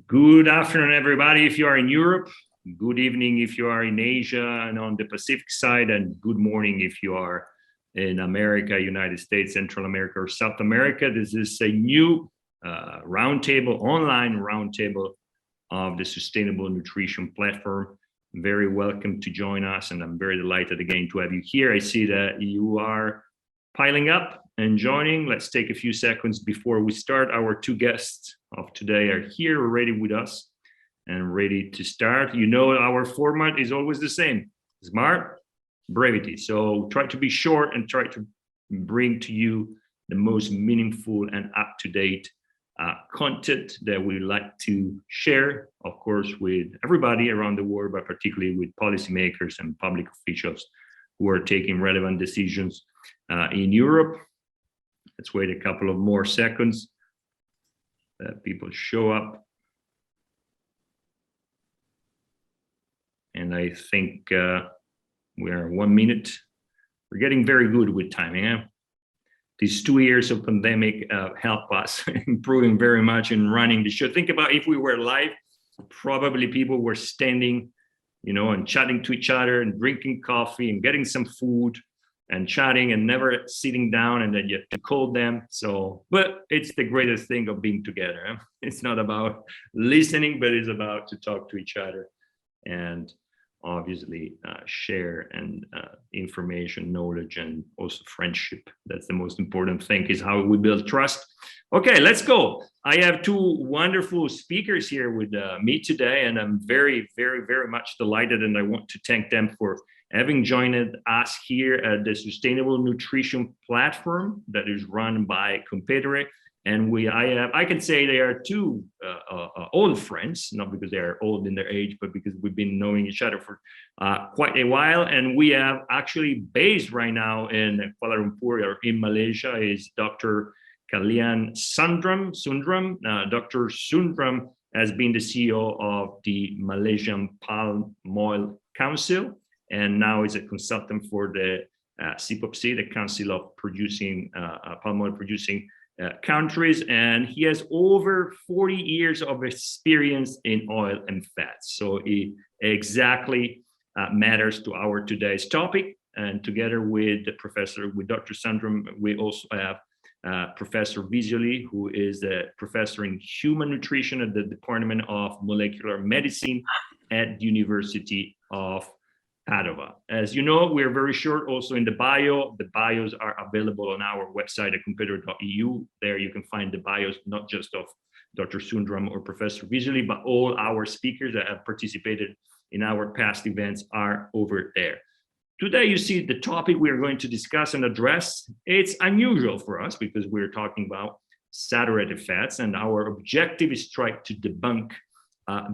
Good afternoon, everybody. If you are in Europe, good evening if you are in Asia and on the Pacific side, and good morning if you are in America, United States, Central America, or South America. This is a new roundtable, online roundtable of the Sustainable Nutrition Platform. Very welcome to join us, and I'm very delighted again to have you here. I see that you are piling up and joining. Let's take a few seconds before we start. Our two guests of today are here already with us and ready to start. You know, our format is always the same: smart, brevity. So try to be short and try to bring to you the most meaningful and up-to-date content that we like to share, of course, with everybody around the world, but particularly with policymakers and public officials who are taking relevant decisions in Europe. Let's wait a couple of more seconds that people show up. And I think we are 1 minute. We're getting very good with timing. Eh? These 2 years of pandemic help us improving very much in running the show. Think about if we were live, probably people were standing, you know, and chatting to each other and drinking coffee and getting some food and chatting and never sitting down, and then you have to call them. So, but it's the greatest thing of being together. Huh? It's not about listening, but it's about to talk to each other and obviously share and information, knowledge, and also friendship. That's the most important thing, is how we build trust. Okay, let's go. I have two wonderful speakers here with me today, and I'm very, very, very much delighted, and I want to thank them for having joined us here at the Sustainable Nutrition Platform that is run by Competere. And I can say they are two old friends, not because they are old in their age, but because we've been knowing each other for quite a while. And we have actually based right now in Kuala Lumpur or in Malaysia is Dr. Kalian Sundram. Dr. Sundram has been the CEO of the Malaysian Palm Oil Council, and now is a consultant for the CPOPC, the Council of Producing Palm Oil Producing countries, and he has over 40 years of experience in oil and fats. So it exactly matters to our today's topic. And together with Dr. Sundram, we also have Professor Visoli, who is a professor in human nutrition at the Department of Molecular Medicine at the University of Padova. As you know, we're very short also in the bio. The bios are available on our website at competere.eu. There you can find the bios, not just of Dr. Sundram or Professor Visoli, but all our speakers that have participated in our past events are over there. Today, you see the topic we are going to discuss and address. It's unusual for us because we're talking about saturated fats, and our objective is to try to debunk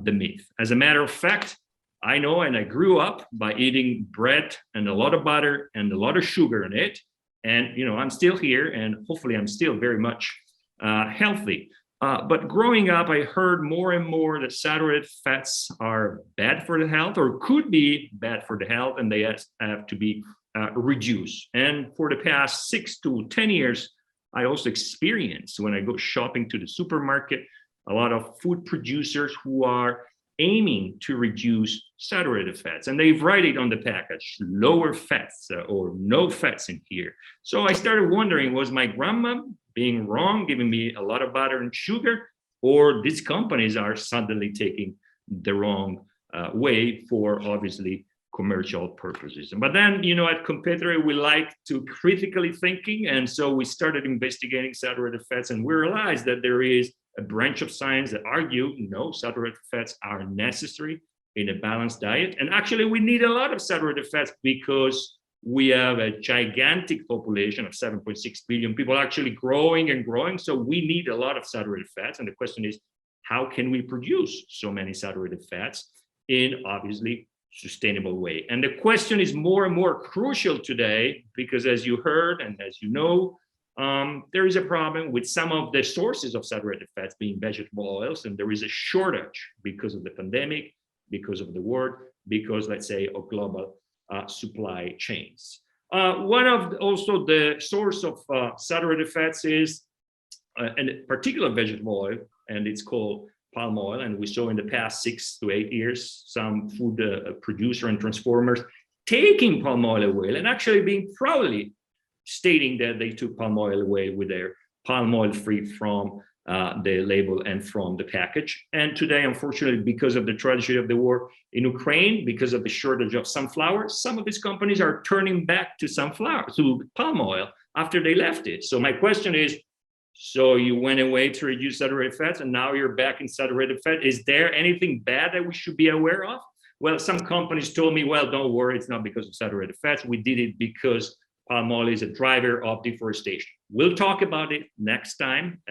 the myth. As a matter of fact, I know, and I grew up by eating bread and a lot of butter and a lot of sugar in it. And, you know, I'm still here, and hopefully I'm still very much healthy. But growing up, I heard more and more that saturated fats are bad for the health, or could be bad for the health, and they have to be reduced. And for the past 6 to 10 years, I also experienced, when I go shopping to the supermarket, a lot of food producers who are aiming to reduce saturated fats, and they write it on the package, lower fats or no fats in here. So I started wondering, was my grandma being wrong, giving me a lot of butter and sugar, or these companies are suddenly taking the wrong way for obviously commercial purposes? But then, you know, at Competere, we like to critically thinking, and so we started investigating saturated fats, and we realized that there is a branch of science that argue, no, saturated fats are necessary in a balanced diet. And actually, we need a lot of saturated fats because we have a gigantic population of 7.6 billion people actually growing and growing. So we need a lot of saturated fats. And the question is, how can we produce so many saturated fats in obviously sustainable way? And the question is more and more crucial today because, as you heard and as you know, there is a problem with some of the sources of saturated fats being vegetable oils, and there is a shortage because of the pandemic, because of the war, because, let's say, of global supply chains. One of also the source of saturated fats is a particular vegetable oil, and it's called palm oil, and we saw in the past 6 to 8 years some food producer and transformers taking palm oil away and actually being proudly stating that they took palm oil away with their palm oil free from the label and from the package. And today, unfortunately, because of the tragedy of the war in Ukraine, because of the shortage of sunflower, some of these companies are turning back to palm oil after they left it. So my question is, so you went away to reduce saturated fats and now you're back in saturated fat. Is there anything bad that we should be aware of? Well, some companies told me, well, don't worry, it's not because of saturated fats. We did it because palm oil is a driver of deforestation. We'll talk about it next time.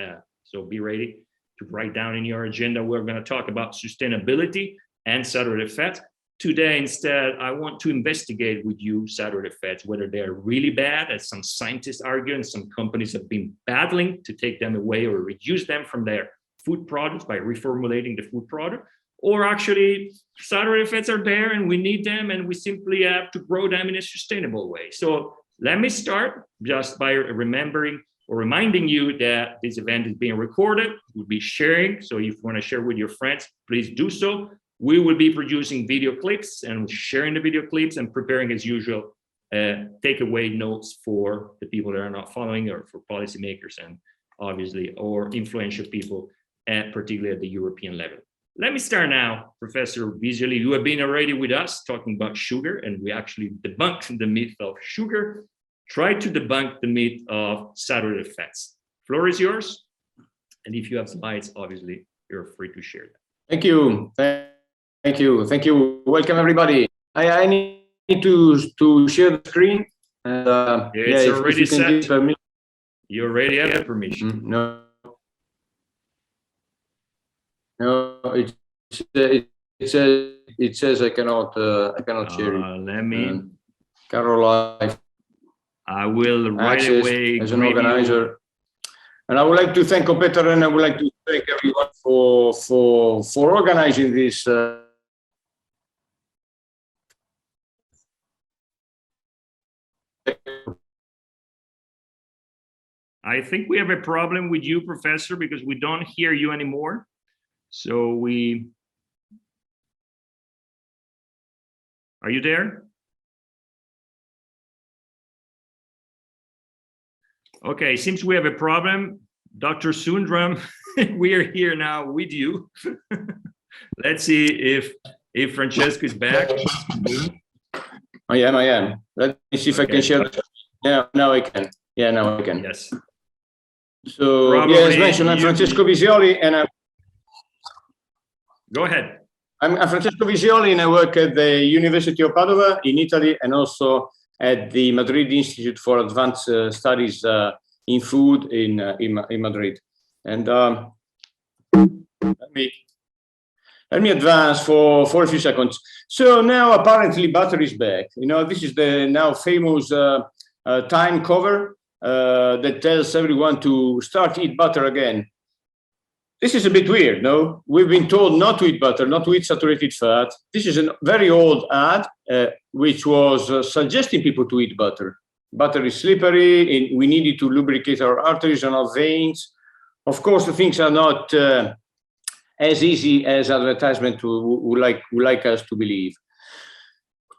So be ready to write down in your agenda. We're going to talk about sustainability and saturated fats. Today, instead, I want to investigate with you saturated fats, whether they're really bad, as some scientists argue, and some companies have been battling to take them away or reduce them from their food products by reformulating the food product, or actually saturated fats are there and we need them and we simply have to grow them in a sustainable way. So let me start just by reminding you that this event is being recorded. We'll be sharing. So if you want to share with your friends, please do so. We will be producing video clips and sharing the video clips and preparing, as usual, takeaway notes for the people that are not following, or for policymakers and obviously, or influential people, particularly at the European level. Let me start now, Professor Visioli. You have been already with us talking about sugar, and we actually debunked the myth of sugar. Try to debunk the myth of saturated fats. Floor is yours. And if you have slides, obviously, you're free to share them. Thank you. Thank you. Thank you. Welcome, everybody. I need to share the screen. And, it's already set. You already have the permission. No, it says I cannot share it. Let me. Caroline. I will right away as an organizer. And I would like to thank Competere, and I would like to thank everyone for organizing this. I think we have a problem with you, Professor, because we don't hear you anymore. So are you there? Okay, seems we have a problem. Dr. Sundram, we are here now with you. Let's see if Francesco is back. I am. Let me see if I can share. Yeah, now I can. Yeah, now I can. Yes. So, probably, as mentioned, I'm Francesco Visioli, and I'm... Go ahead. I'm Francesco Visioli, and I work at the University of Padova in Italy, and also at the Madrid Institute for Advanced Studies in Food in Madrid. And let me advance for a few seconds. So now apparently butter is back. You know, this is the now famous Time cover that tells everyone to start eat butter again. This is a bit weird, no? We've been told not to eat butter, not to eat saturated fat. This is a very old ad which was suggesting people to eat butter. Butter is slippery, and we needed to lubricate our arteries and our veins. Of course, the things are not as easy as advertisement would like us to believe.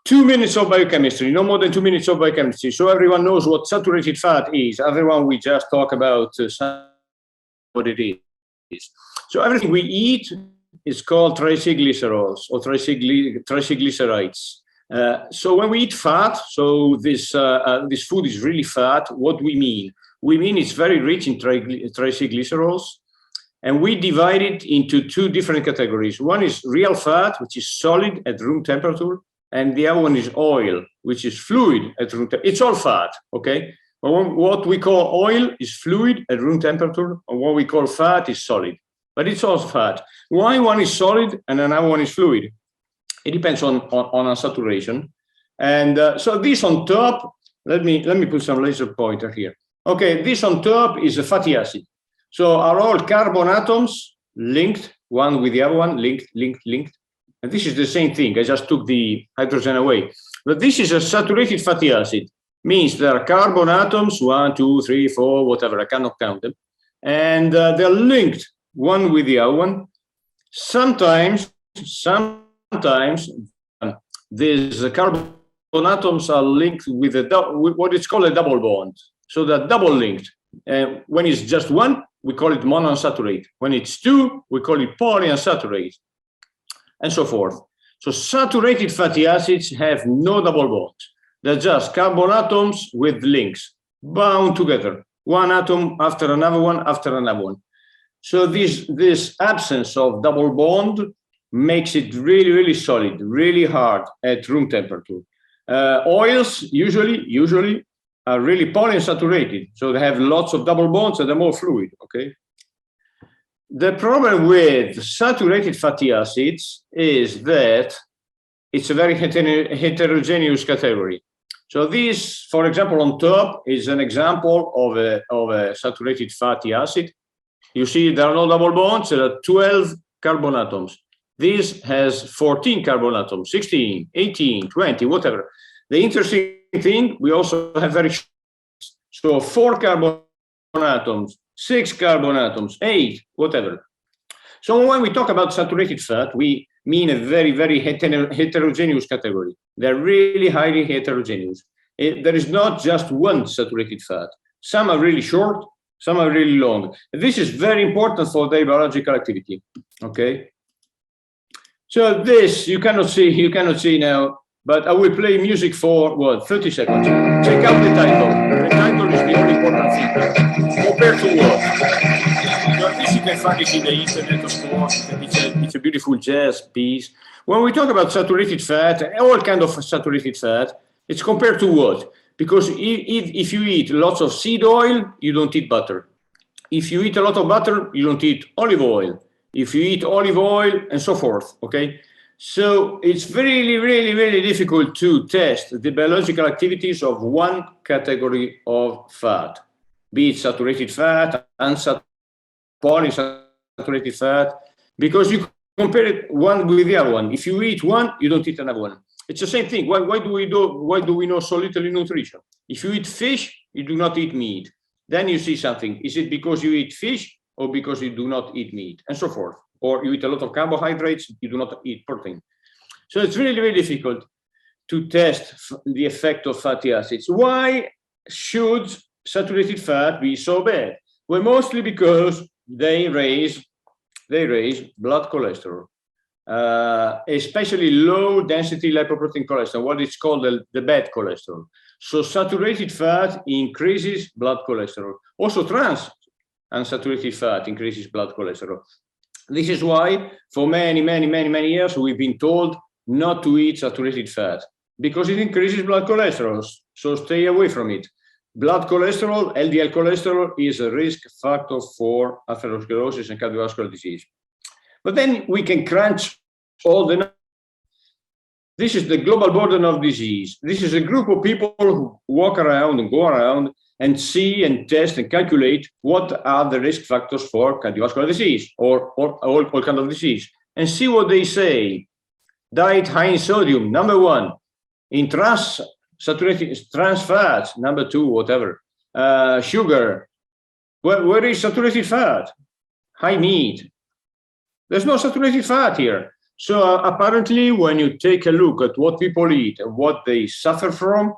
2 minutes of biochemistry, no more than 2 minutes of biochemistry. So everyone knows what saturated fat is. Everyone, we just talk about what it is. So everything we eat is called triglycerols or triglycerides. So when we eat fat, so this food is really fat. What we mean? We mean it's very rich in triglycerols, and we divide it into two different categories. One is real fat, which is solid at room temperature, and the other one is oil, which is fluid at room temperature. It's all fat, okay? What we call oil is fluid at room temperature, and what we call fat is solid. But it's all fat. Why one is solid and another one is fluid? It depends on our saturation. And so this on top, let me put some laser pointer here. Okay, this on top is a fatty acid. So are all carbon atoms linked, one with the other one, linked. And this is the same thing. I just took the hydrogen away. But this is a saturated fatty acid. Means there are carbon atoms, 1, 2, 3, 4, whatever, I cannot count them. And they're linked one with the other one. Sometimes these carbon atoms are linked with what is called a double bond. So they're double linked. And when it's just one, we call it monounsaturated. When it's two, we call it polyunsaturated, and so forth. So saturated fatty acids have no double bonds. They're just carbon atoms with links bound together, one atom after another one after another one. So this absence of double bond makes it really, really solid, really hard at room temperature. Oils usually are really polyunsaturated, so they have lots of double bonds and they're more fluid, okay? The problem with saturated fatty acids is that it's a very heterogeneous category. So this, for example, on top is an example of a saturated fatty acid. You see there are no double bonds, there are 12 carbon atoms. This has 14 carbon atoms, 16, 18, 20, whatever. The interesting thing, we also have very short, so 4 carbon atoms, 6 carbon atoms, 8, whatever. So when we talk about saturated fat, we mean a very, very heterogeneous category. They're really highly heterogeneous. There is not just one saturated fat. Some are really short, some are really long. This is very important for their biological activity, okay? So this, you cannot see now, but I will play music for, what, 30 seconds. Check out the title. The title is the only important thing. Compared to what? So this you can find it in the internet, of course. It's a beautiful jazz piece. When we talk about saturated fat, all kind of saturated fat, it's compared to what? Because if you eat lots of seed oil, you don't eat butter. If you eat a lot of butter, you don't eat olive oil. If you eat olive oil, and so forth, okay? So it's really, really, really difficult to test the biological activities of one category of fat, be it saturated fat, polyunsaturated fat, because you compare it one with the other one. If you eat one, you don't eat another one. It's the same thing. Why do we know so little in nutrition? If you eat fish, you do not eat meat. Then you see something. Is it because you eat fish or because you do not eat meat, and so forth? Or you eat a lot of carbohydrates, you do not eat protein. So it's really, really difficult to test the effect of fatty acids. Why should saturated fat be so bad? Well, mostly because they raise blood cholesterol, especially low density lipoprotein cholesterol, what is called the bad cholesterol. So saturated fat increases blood cholesterol. Also unsaturated fat increases blood cholesterol. This is why for many years we've been told not to eat saturated fat because it increases blood cholesterol. So stay away from it. Blood cholesterol, LDL cholesterol, is a risk factor for atherosclerosis and cardiovascular disease. But then we can crunch all the numbers. This is the global burden of disease. This is a group of people who walk around and go around and see and test and calculate what are the risk factors for cardiovascular disease or all kind of disease, and see what they say. Diet high in sodium, number 1. In trans fats, number 2, whatever. Sugar. Where is saturated fat? High meat. There's no saturated fat here. So apparently, when you take a look at what people eat and what they suffer from,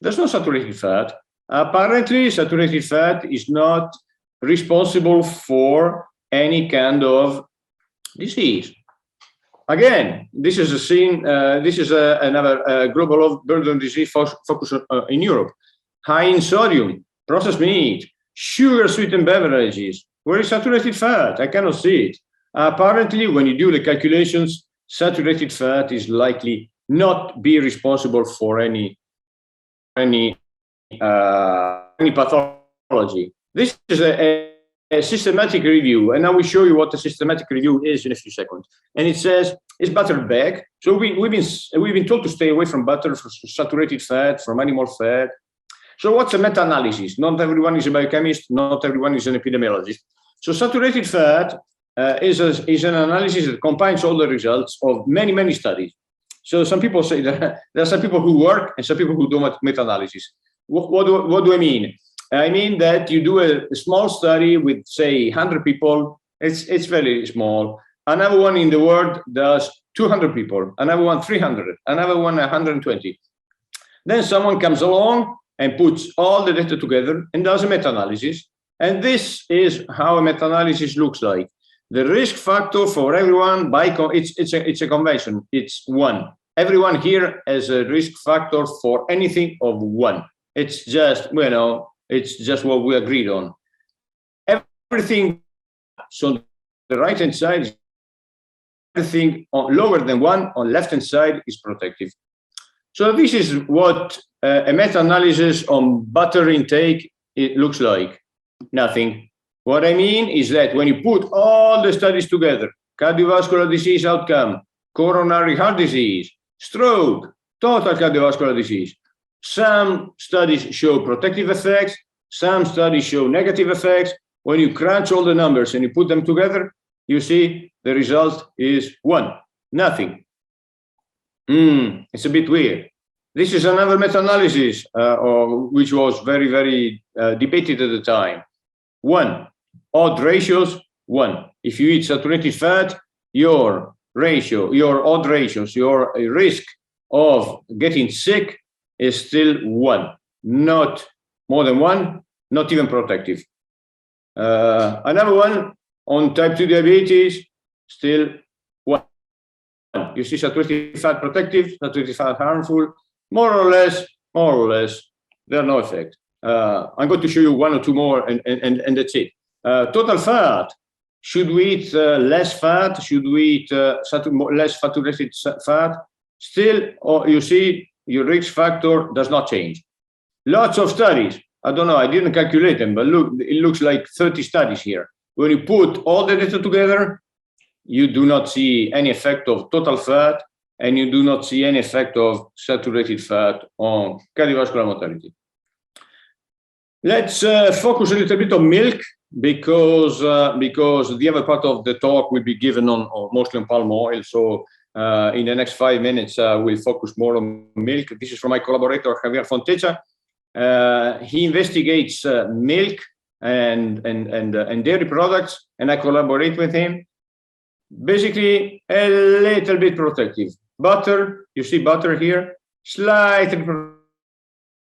there's no saturated fat. Apparently, saturated fat is not responsible for any kind of disease. Again, this is a scene. This is another global burden disease focus in Europe. High in sodium, processed meat, sugar-sweetened beverages. Where is saturated fat? I cannot see it. Apparently, when you do the calculations, saturated fat is likely not be responsible for any pathology. This is a systematic review, and I will show you what the systematic review is in a few seconds. And it says, is butter bad? So we've been told to stay away from butter, from saturated fat, from animal fat. So what's a meta-analysis? Not everyone is a biochemist, not everyone is an epidemiologist. So saturated fat is an analysis that combines all the results of many studies. So some people say that there are some people who work and some people who do meta-analysis. What do I mean? I mean that you do a small study with, say, 100 people. It's very small. another one in the world does 200 people, another one 300, another one 120. Then someone comes along and puts all the data together and does a meta-analysis. And this is how a meta-analysis looks like. The risk factor for everyone, it's a convention, it's 1. Everyone here has a risk factor for anything of 1. It's just, it's just what we agreed on. Everything, so the right-hand side, everything on lower than 1 on left-hand side is protective. So this is what a meta-analysis on butter intake it looks like. Nothing. What I mean is that when you put all the studies together, cardiovascular disease outcome, coronary heart disease, stroke, total cardiovascular disease, some studies show protective effects, some studies show negative effects. When you crunch all the numbers and you put them together, you see the result is 1, nothing. It's a bit weird. This is another meta-analysis which was very, very debated at the time. 1, odd ratios, 1. If you eat saturated fat, your odd ratios, your risk of getting sick is still 1, not more than 1, not even protective. Another one on type 2 diabetes, still 1. You see saturated fat protective, saturated fat harmful, more or less, there are no effect. I'm going to show you 1 or 2 more and that's it. Total fat, should we eat less fat? Should we eat less saturated fat? Still, you see, your risk factor does not change. Lots of studies. I don't know, I didn't calculate them, but look, it looks like 30 studies here. When you put all the data together, you do not see any effect of total fat, and you do not see any effect of saturated fat on cardiovascular mortality. Let's focus a little bit on milk, because the other part of the talk will be given on mostly on palm oil. So in the next 5 minutes, we'll focus more on milk. This is from my collaborator, Javier Fontecha. He investigates milk and dairy products, and I collaborate with him. Basically, a little bit protective. Butter, you see butter here, slightly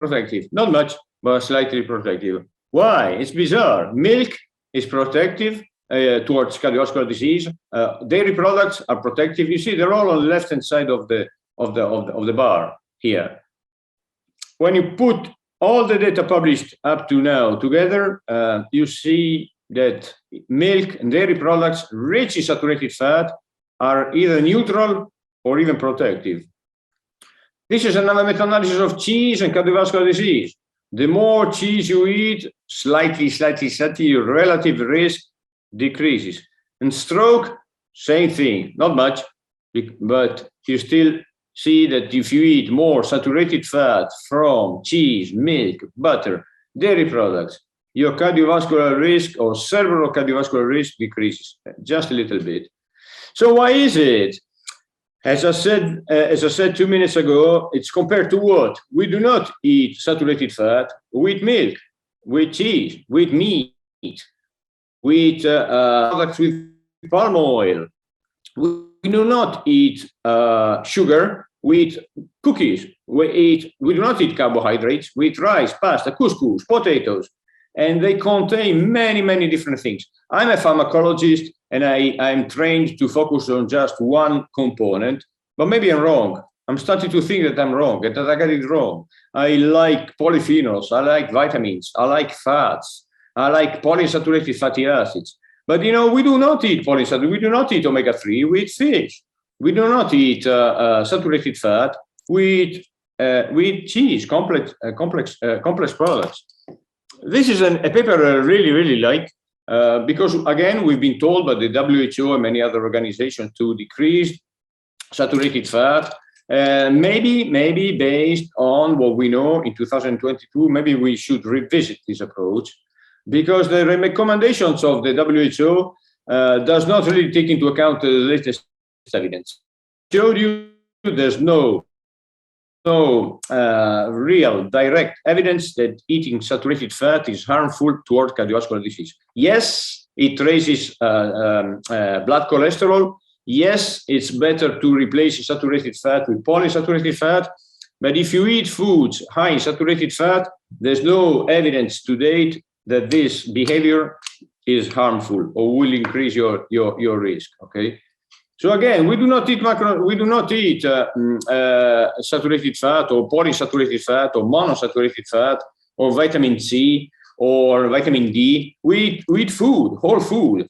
protective. Not much, but slightly protective. Why? It's bizarre. Milk is protective towards cardiovascular disease. Dairy products are protective. You see, they're all on the left-hand side of the bar here. When you put all the data published up to now together, you see that milk and dairy products rich in saturated fat are either neutral or even protective. This is another meta-analysis of cheese and cardiovascular disease. The more cheese you eat, slightly, your relative risk decreases. And stroke, same thing, not much, but you still see that if you eat more saturated fat from cheese, milk, butter, dairy products, your cardiovascular risk or cerebral cardiovascular risk decreases just a little bit. So why is it? As I said 2 minutes ago, it's compared to what? We do not eat saturated fat. We eat milk, we eat cheese, we eat meat, we eat products with palm oil. We do not eat sugar. We eat cookies. We do not eat carbohydrates. We eat rice, pasta, couscous, potatoes, and they contain many, many different things. I'm a pharmacologist, and I'm trained to focus on just one component, but maybe I'm wrong. I'm starting to think that I'm wrong, that I got it wrong. I like polyphenols, I like vitamins, I like fats, I like polyunsaturated fatty acids. But we do not eat polyunsaturated, we do not eat omega-3, we eat fish. We do not eat saturated fat, we eat cheese, complex products. This is a paper I really, really like. Because again, we've been told by the WHO and many other organizations to decrease saturated fat. Maybe based on what we know in 2022, maybe we should revisit this approach, because the recommendations of the WHO does not really take into account the latest evidence. Showed you there's no real direct evidence that eating saturated fat is harmful toward cardiovascular disease. Yes, it raises blood cholesterol. Yes, it's better to replace saturated fat with polyunsaturated fat, but if you eat foods high in saturated fat, there's no evidence to date that this behavior is harmful or will increase your risk. Okay. So again, we do not eat saturated fat or polyunsaturated fat or monounsaturated fat or vitamin C or vitamin D. We eat food, whole food.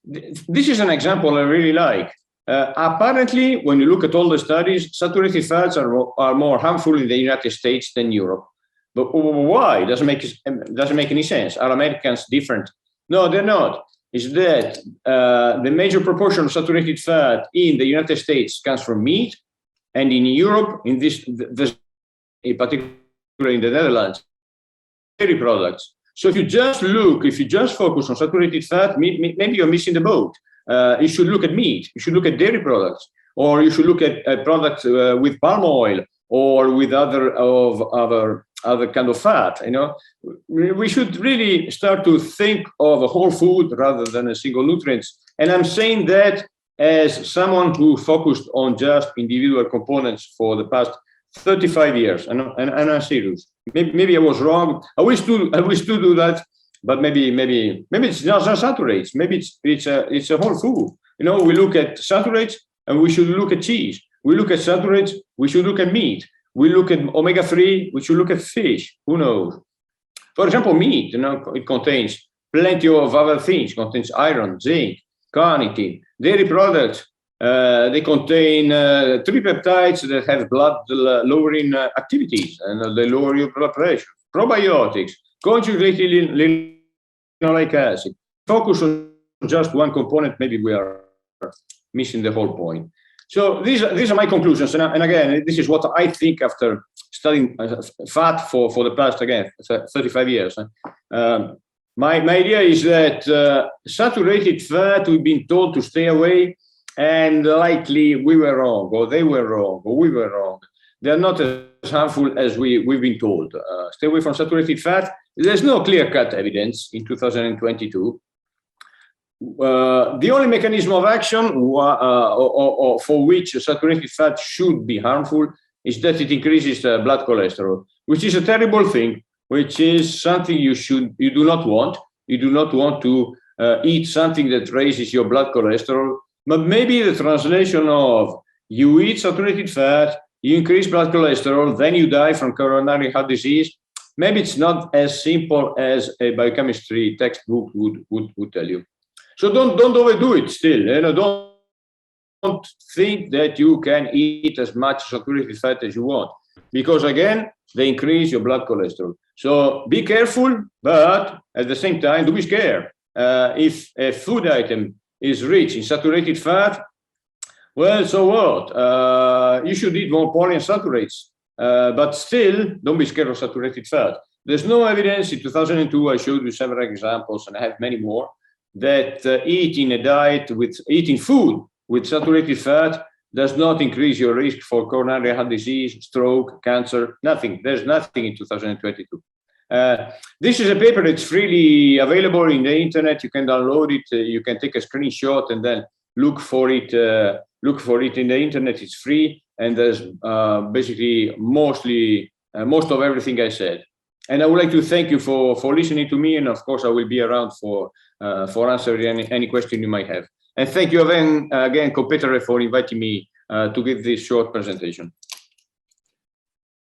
This is an example I really like. Apparently, when you look at all the studies, saturated fats are more harmful in the United States than Europe. But why? Doesn't make any sense. Are Americans different? No, they're not. Is that the major proportion of saturated fat in the United States comes from meat, and in Europe, in particularly in the Netherlands, dairy products. So if you just focus on saturated fat, maybe you're missing the boat. You should look at meat. You should look at dairy products, or you should look at products with palm oil or with other kind of fat. You know, we should really start to think of a whole food rather than a single nutrients. And I'm saying that as someone who focused on just individual components for the past 35 years, and I'm serious. Maybe I was wrong. I wish to do that, but maybe it's not saturates. Maybe it's a whole food. You know, we look at saturates and we should look at cheese. We look at saturates, we should look at meat. We look at omega-3, we should look at fish. Who knows? For example, meat, you know, it contains plenty of other things. It contains iron, zinc, carnitine. Dairy products, they contain tripeptides that have blood-lowering activities, and they lower your blood pressure. Probiotics, conjugated linoleic acid. Focus on just one component, maybe we are missing the whole point. So these are my conclusions, and again, this is what I think after studying fat for the past 35 years. My idea is that saturated fat, we've been told to stay away, and likely we were wrong, or they were wrong, or we were wrong. They're not as harmful as we've been told. Stay away from saturated fat. There's no clear-cut evidence in 2022. The only mechanism of action for which saturated fat should be harmful is that it increases blood cholesterol, which is a terrible thing, which is something you do not want. You do not want to eat something that raises your blood cholesterol. But maybe the translation of you eat saturated fat, you increase blood cholesterol, then you die from coronary heart disease. Maybe it's not as simple as a biochemistry textbook would tell you. So don't overdo it still. You know, don't think that you can eat as much saturated fat as you want, because again, they increase your blood cholesterol. So be careful, but at the same time, don't be scared. If a food item is rich in saturated fat, well, so what? You should eat more polyunsaturates, but still, don't be scared of saturated fat. There's no evidence. In 2002, I showed you several examples, and I have many more, that eating food with saturated fat does not increase your risk for coronary heart disease, stroke, cancer, nothing. There's nothing in 2022. This is a paper that's freely available in the internet. You can download it. You can take a screenshot and then look for it in the internet. It's free, and there's basically most of everything I said. And I would like to thank you for listening to me, and of course I will be around for answering any question you might have. And thank you again, Competere, for inviting me to give this short presentation.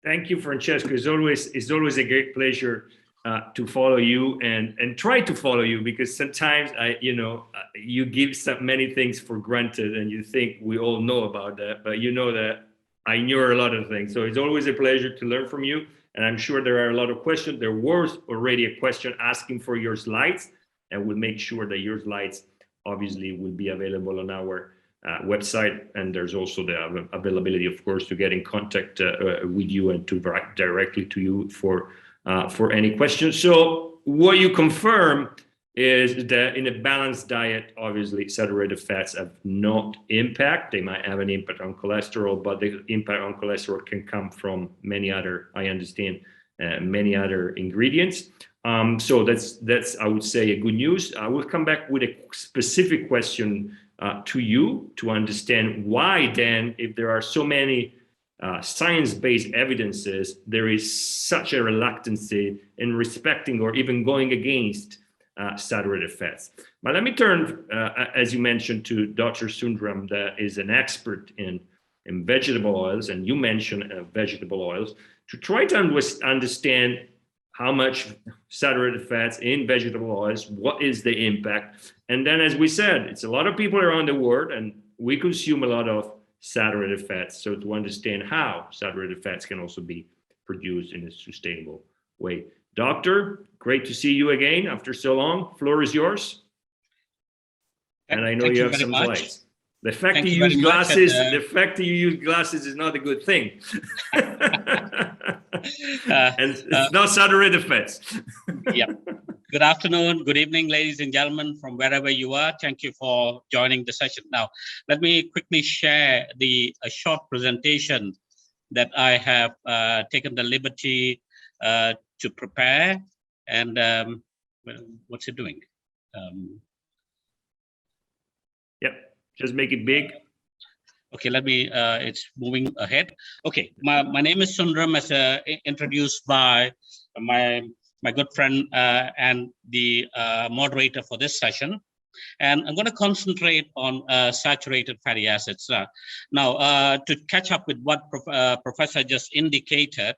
Thank you, Francesco. It's always a great pleasure to follow you and try to follow you, because sometimes you give many things for granted, and you think we all know about that, but you know that I knew a lot of things. So it's always a pleasure to learn from you. And I'm sure there are a lot of questions. There was already a question asking for your slides, and we'll make sure that your slides obviously will be available on our website. And there's also the availability, of course, to get in contact with you and to write directly to you for any questions. So what you confirm is that in a balanced diet, obviously saturated fats have no impact. They might have an impact on cholesterol, but the impact on cholesterol can come from many other, I understand, many other ingredients. So that's I would say a good news. I will come back with a specific question to you to understand why then, if there are so many science-based evidences, there is such a reluctance in respecting or even going against saturated fats. But let me turn, as you mentioned, to Dr. Sundram, that is an expert in vegetable oils, and you mentioned vegetable oils, to try to understand how much saturated fats in vegetable oils, what is the impact? And then, as we said, it's a lot of people around the world, and we consume a lot of saturated fats. So to understand how saturated fats can also be produced in a sustainable way. Doctor, great to see you again after so long. Floor is yours. And I know you have some slides. The fact that you use glasses, is not a good thing. And it's not saturated fats. Yeah. Good afternoon, good evening, ladies and gentlemen, from wherever you are. Thank you for joining the session. Now, let me quickly share a short presentation that I have taken the liberty to prepare. And what's it doing? Yep, just make it big. Okay, let me, it's moving ahead. Okay, my name is Sundram, as introduced by my good friend and the moderator for this session. And I'm going to concentrate on saturated fatty acids. Now, to catch up with what Professor just indicated,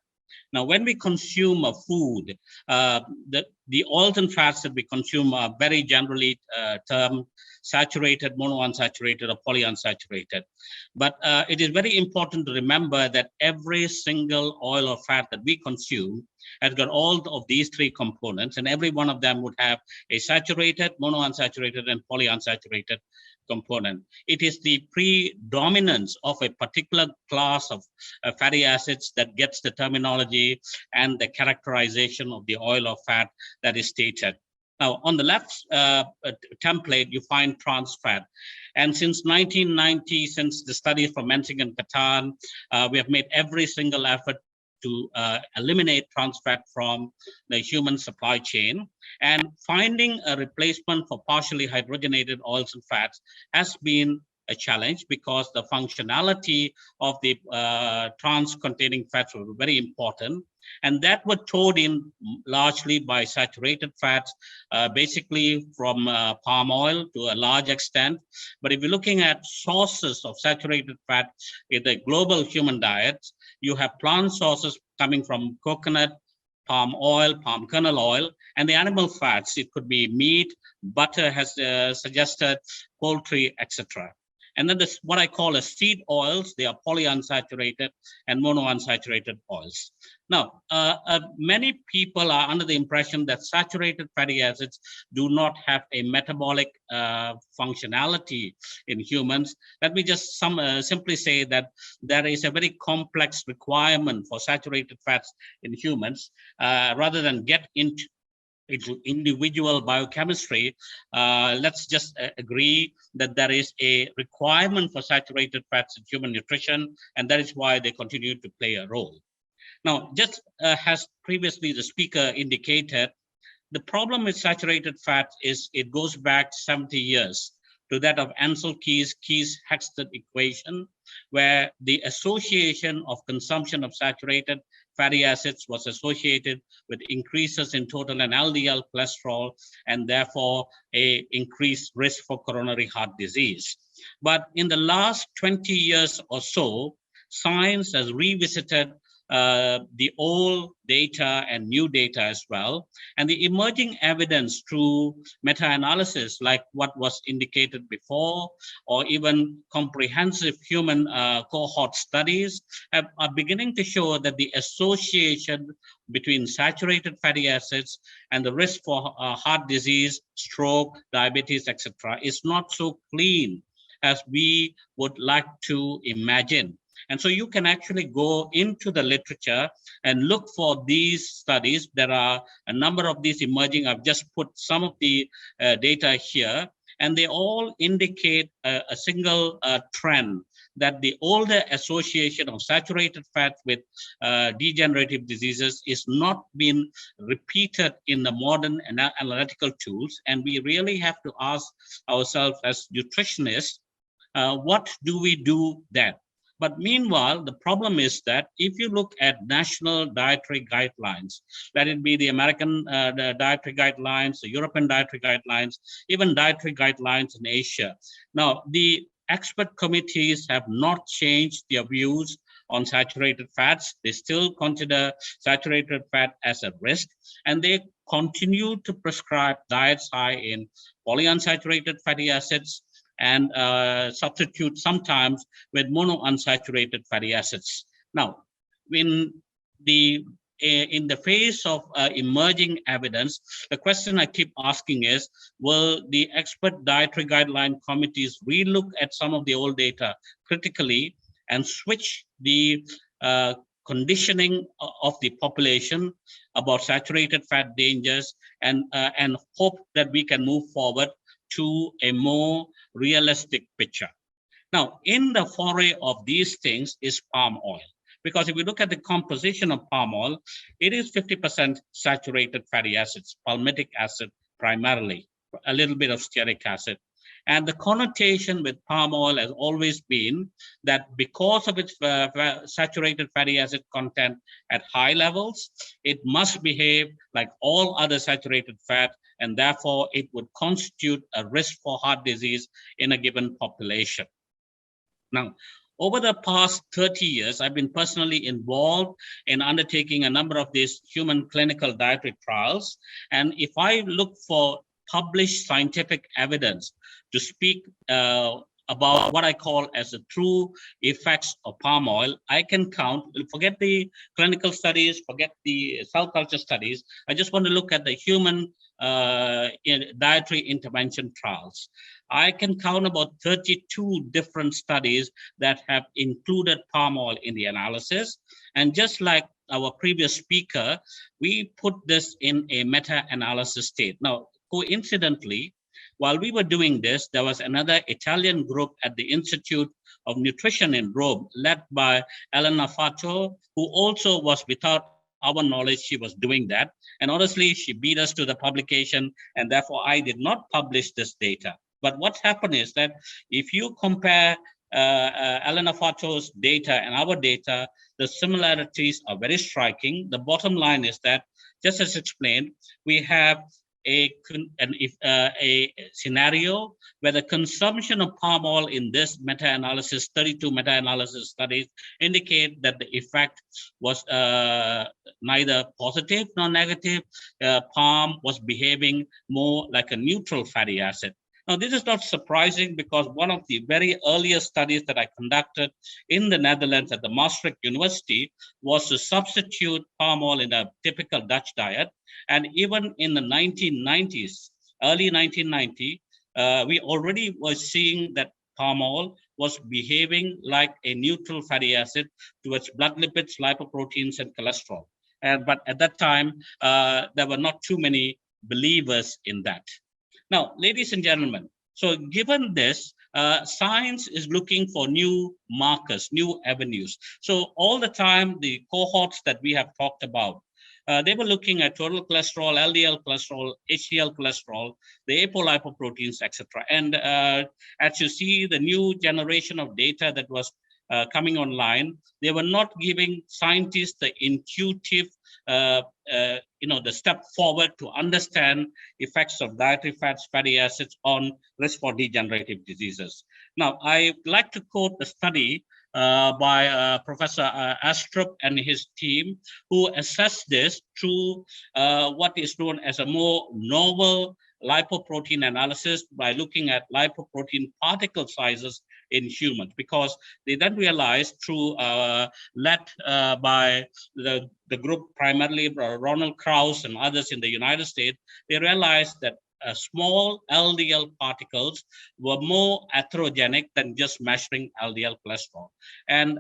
now when we consume a food, the oils and fats that we consume are very generally termed saturated, monounsaturated, or polyunsaturated. But it is very important to remember that every single oil or fat that we consume has got all of these three components, and every one of them would have a saturated, monounsaturated, and polyunsaturated component. It is the predominance of a particular class of fatty acids that gets the terminology and the characterization of the oil or fat that is stated. Now, on the left template, you find trans fat. And since 1990, since the studies from Mensing and Catan, we have made every single effort to eliminate trans fat from the human supply chain. And finding a replacement for partially hydrogenated oils and fats has been a challenge, because the functionality of the trans-containing fats were very important. And that were towed in largely by saturated fats, basically from palm oil to a large extent. But if you're looking at sources of saturated fat in the global human diet, you have plant sources coming from coconut, palm oil, palm kernel oil, and the animal fats. It could be meat, butter has suggested, poultry, etc. And then this, what I call as seed oils, they are polyunsaturated and monounsaturated oils. Now, many people are under the impression that saturated fatty acids do not have a metabolic functionality in humans. Let me just simply say that there is a very complex requirement for saturated fats in humans. Rather than get into individual biochemistry, let's just agree that there is a requirement for saturated fats in human nutrition, and that is why they continue to play a role. Now, just as previously the speaker indicated, the problem with saturated fat is it goes back 70 years to that of Ansel Keys-Hextad equation, where the association of consumption of saturated fatty acids was associated with increases in total and LDL cholesterol, and therefore a increased risk for coronary heart disease. But in the last 20 years or so, science has revisited the old data and new data as well, and the emerging evidence through meta-analysis, like what was indicated before, or even comprehensive human cohort studies, are beginning to show that the association between saturated fatty acids and the risk for heart disease, stroke, diabetes, etc., is not so clean as we would like to imagine. And so you can actually go into the literature and look for these studies. There are a number of these emerging. I've just put some of the data here, and they all indicate a single trend, that the older association of saturated fat with degenerative diseases is not being repeated in the modern analytical tools. And we really have to ask ourselves as nutritionists, what do we do then? But meanwhile, the problem is that if you look at national dietary guidelines, let it be the American the dietary guidelines, the European dietary guidelines, even dietary guidelines in Asia. Now, the expert committees have not changed their views on saturated fats. They still consider saturated fat as a risk, and they continue to prescribe diets high in polyunsaturated fatty acids, and substitute sometimes with monounsaturated fatty acids. Now, in the face of emerging evidence, the question I keep asking is, will the expert dietary guideline committees relook at some of the old data critically and switch the conditioning of the population about saturated fat dangers, and hope that we can move forward to a more realistic picture? Now, in the foray of these things is palm oil, because if we look at the composition of palm oil, it is 50% saturated fatty acids, palmitic acid primarily, a little bit of stearic acid. And the connotation with palm oil has always been that because of its saturated fatty acid content at high levels, it must behave like all other saturated fat, and therefore it would constitute a risk for heart disease in a given population. Now, over the past 30 years, I've been personally involved in undertaking a number of these human clinical dietary trials. And if I look for published scientific evidence to speak about what I call as the true effects of palm oil, I can count, forget the clinical studies, forget the cell culture studies. I just want to look at the human dietary intervention trials. I can count about 32 different studies that have included palm oil in the analysis. And just like our previous speaker, we put this in a meta-analysis state. Now, coincidentally, while we were doing this, there was another Italian group at the Institute of Nutrition in Rome, led by Elena Fatto, who also was, without our knowledge, she was doing that. And honestly, she beat us to the publication, and therefore I did not publish this data. But what happened is that if you compare Elena Fatto's data and our data, the similarities are very striking. The bottom line is that, just as explained, we have a scenario where the consumption of palm oil in this meta-analysis, 32 meta-analysis studies, indicate that the effect was neither positive nor negative. Palm was behaving more like a neutral fatty acid. Now, this is not surprising, because one of the very earliest studies that I conducted in the Netherlands at the Maastricht University was to substitute palm oil in a typical Dutch diet. And even in the 1990s, early 1990, we already were seeing that palm oil was behaving like a neutral fatty acid towards blood lipids, lipoproteins, and cholesterol. But at that time, there were not too many believers in that. Now, ladies and gentlemen, so given this, science is looking for new markers, new avenues. So all the time, the cohorts that we have talked about, they were looking at total cholesterol, LDL cholesterol, HDL cholesterol, the apolipoproteins, etc. And as you see, the new generation of data that was coming online, they were not giving scientists the intuitive, the step forward to understand effects of dietary fats, fatty acids on risk for degenerative diseases. Now, I like to quote the study by Professor Astrup and his team, who assessed this through what is known as a more novel lipoprotein analysis by looking at lipoprotein particle sizes in humans, because they then realized through led by the group, primarily Ronald Krauss and others in the United States, they realized that small LDL particles were more atherogenic than just measuring LDL cholesterol. And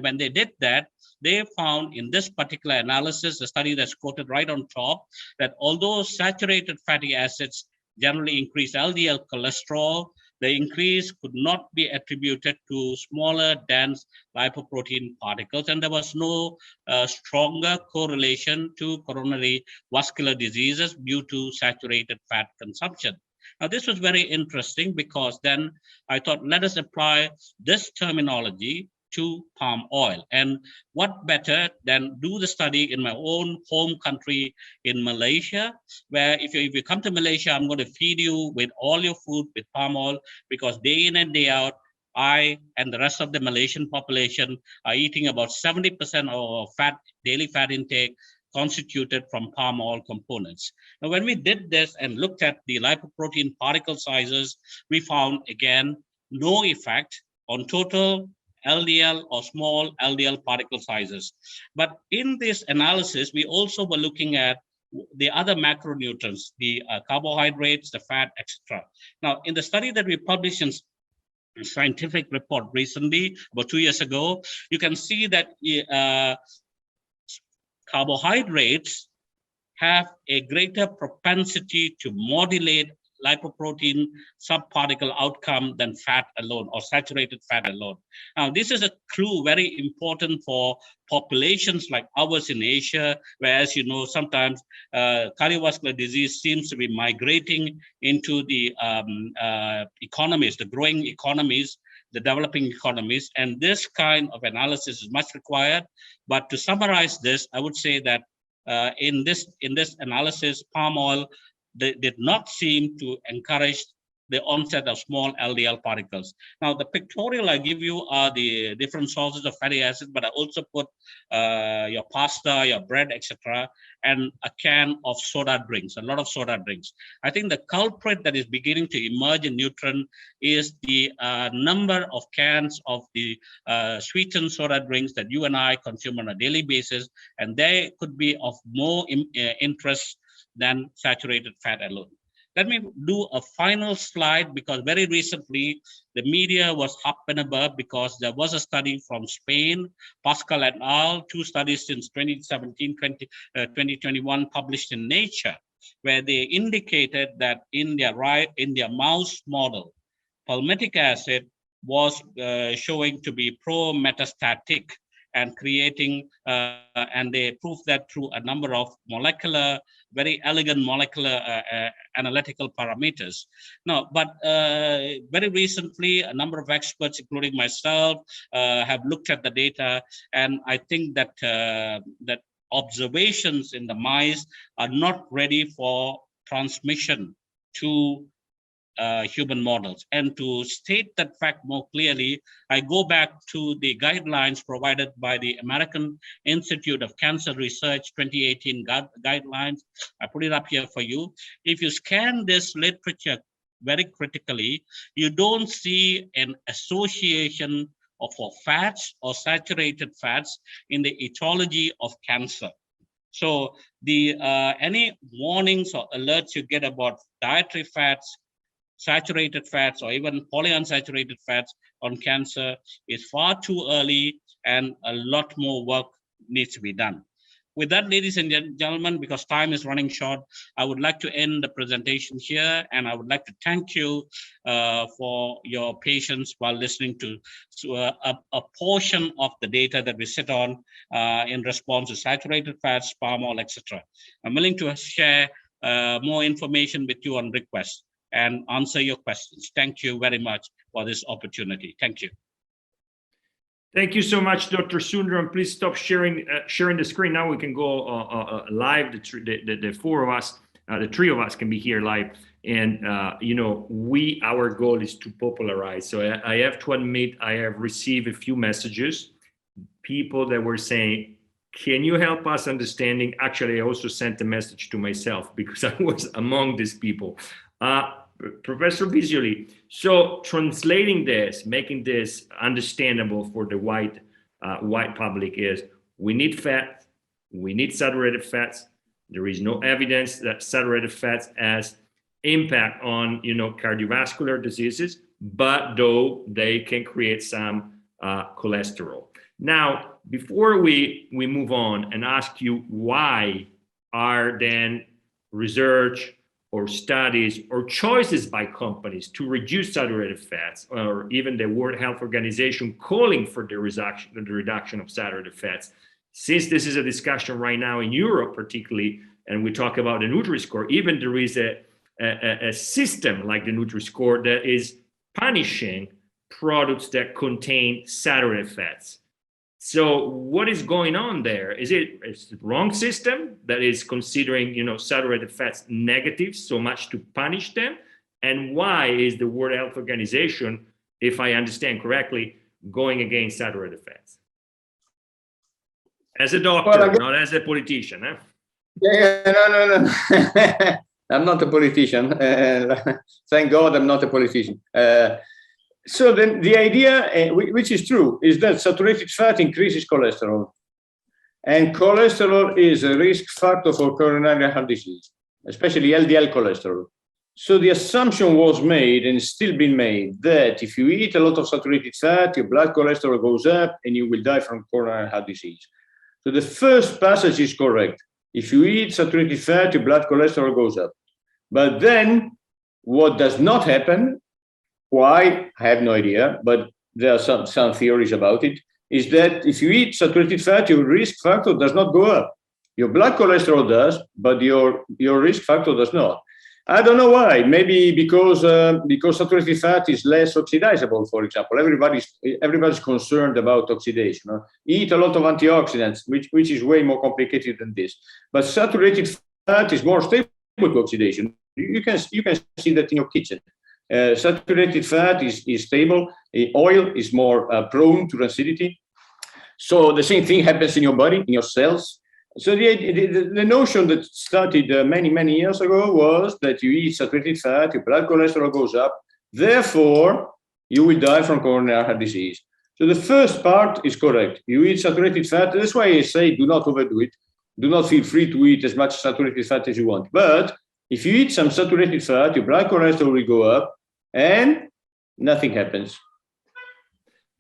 when they did that, they found in this particular analysis, the study that's quoted right on top, that although saturated fatty acids generally increase LDL cholesterol, the increase could not be attributed to smaller, dense lipoprotein particles, and there was no stronger correlation to coronary vascular diseases due to saturated fat consumption. Now, this was very interesting because then I thought, let us apply this terminology to palm oil. And what better than do the study in my own home country in Malaysia, where if you come to Malaysia, I'm going to feed you with all your food with palm oil, because day in and day out, I and the rest of the Malaysian population are eating about 70% of our daily fat intake constituted from palm oil components. Now, when we did this and looked at the lipoprotein particle sizes, we found, again, no effect on total LDL or small LDL particle sizes. But in this analysis, we also were looking at the other macronutrients, the carbohydrates, the fat, etc. Now, in the study that we published in scientific report recently, about 2 years ago, you can see that carbohydrates have a greater propensity to modulate lipoprotein subparticle outcome than fat alone or saturated fat alone. Now, this is a clue very important for populations like ours in Asia, where, as you know, sometimes cardiovascular disease seems to be migrating into the economies, the growing economies, the developing economies, and this kind of analysis is much required. But to summarize this, I would say that in this analysis, palm oil did not seem to encourage the onset of small LDL particles. Now, the pictorial I give you are the different sources of fatty acids, but I also put your pasta, your bread, etc., and a can of soda drinks, a lot of soda drinks. I think the culprit that is beginning to emerge in Nutren is the number of cans of the sweetened soda drinks that you and I consume on a daily basis, and they could be of more interest than saturated fat alone. Let me do a final slide, because very recently the media was up and above because there was a study from Spain, Pascal et al., 2 studies since 2021 published in Nature, where they indicated that in their mouse model, palmitic acid was showing to be pro-metastatic and creating, and they proved that through a number of very elegant molecular analytical parameters. Now, but very recently, a number of experts, including myself, have looked at the data, and I think that that observations in the mice are not ready for transmission to human models. And to state that fact more clearly, I go back to the guidelines provided by the American Institute of Cancer Research 2018 guidelines. I put it up here for you. If you scan this literature very critically, you don't see an association of fats or saturated fats in the etiology of cancer. So the any warnings or alerts you get about dietary fats, saturated fats, or even polyunsaturated fats on cancer is far too early, and a lot more work needs to be done. With that, ladies and gentlemen, because time is running short, I would like to end the presentation here, and I would like to thank you for your patience while listening to a portion of the data that we sit on in response to saturated fats, palm oil, etc. I'm willing to share more information with you on request and answer your questions. Thank you very much for this opportunity. Thank you. Thank you so much, Dr. Sundram. Please stop sharing the screen. Now we can go live. The four of us, the three of us can be here live. And, you know, our goal is to popularize. So I have to admit, I have received a few messages, people that were saying, can you help us understanding? Actually, I also sent a message to myself because I was among these people. Professor Visioli, so translating this, making this understandable for the white public is, we need fat, we need saturated fats. There is no evidence that saturated fats has impact on, you know, cardiovascular diseases, but though they can create some cholesterol. Now, before we move on and ask you why are then research or studies or choices by companies to reduce saturated fats, or even the World Health Organization calling for the reduction of saturated fats. Since this is a discussion right now in Europe, particularly, and we talk about the Nutri-Score, even there is a system like the Nutri-Score that is punishing products that contain saturated fats. So what is going on there? Is it the wrong system that is considering, saturated fats negative so much to punish them? And why is the World Health Organization, if I understand correctly, going against saturated fats? As a doctor, not as a politician, huh? Yeah, no. I'm not a politician. Thank God I'm not a politician. So then the idea, which is true, is that saturated fat increases cholesterol. And cholesterol is a risk factor for coronary heart disease, especially LDL cholesterol. So the assumption was made, and still been made, that if you eat a lot of saturated fat, your blood cholesterol goes up and you will die from coronary heart disease. So the first passage is correct. If you eat saturated fat, your blood cholesterol goes up. But then what does not happen, why, I have no idea, but there are some theories about it, is that if you eat saturated fat, your risk factor does not go up. Your blood cholesterol does, but your risk factor does not. I don't know why. Maybe because saturated fat is less oxidizable, for example. Everybody's concerned about oxidation. Eat a lot of antioxidants, which is way more complicated than this. But saturated fat is more stable to oxidation. You can see that in your kitchen. Saturated fat is stable. Oil is more prone to rancidity. So the same thing happens in your body, in your cells. So the notion that started many years ago was that you eat saturated fat, your blood cholesterol goes up, therefore you will die from coronary heart disease. So the first part is correct. You eat saturated fat. That's why I say do not overdo it. Do not feel free to eat as much saturated fat as you want. But if you eat some saturated fat, your blood cholesterol will go up and nothing happens.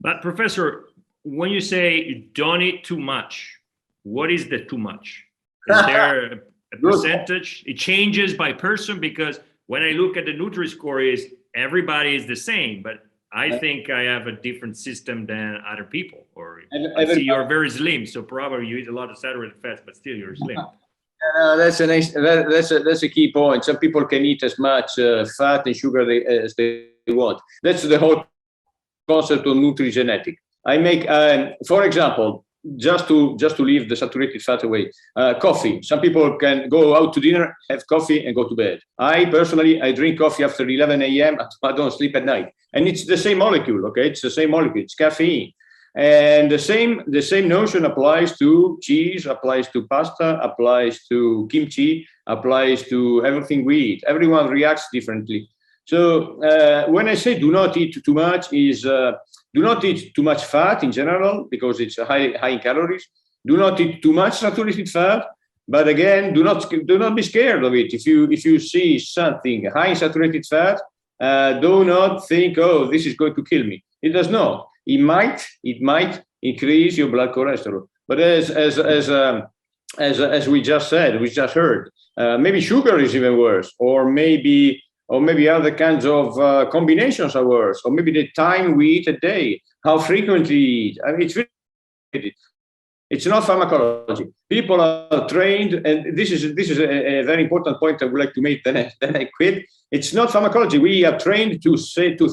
But Professor, when you say don't eat too much, what is the too much? Is there a percentage? It changes by person, because when I look at the Nutri-Score, everybody is the same, but I think I have a different system than other people. Or I see you're very slim, so probably you eat a lot of saturated fats, but still you're slim. That's a key point. Some people can eat as much fat and sugar as they want. That's the whole concept of nutrigenetic. I make, for example, just to leave the saturated fat away, coffee. Some people can go out to dinner, have coffee, and go to bed. I drink coffee after 11 a.m. I don't sleep at night, and it's the same molecule. Okay, it's the same molecule. It's caffeine, and the same notion applies to cheese, applies to pasta, applies to kimchi, applies to everything we eat. Everyone reacts differently. So when I say do not eat too much, do not eat too much fat in general, because it's high in calories. Do not eat too much saturated fat, but again, do not be scared of it. If you see something high in saturated fat, do not think, oh, this is going to kill me. It does not. It might increase your blood cholesterol, but as we just said, we just heard, maybe sugar is even worse, or maybe other kinds of combinations are worse, or maybe the time we eat a day, how frequently we eat. I mean, it's not pharmacology. People are trained, and this is a very important point I would like to make. Then I quit. It's not pharmacology. We are trained to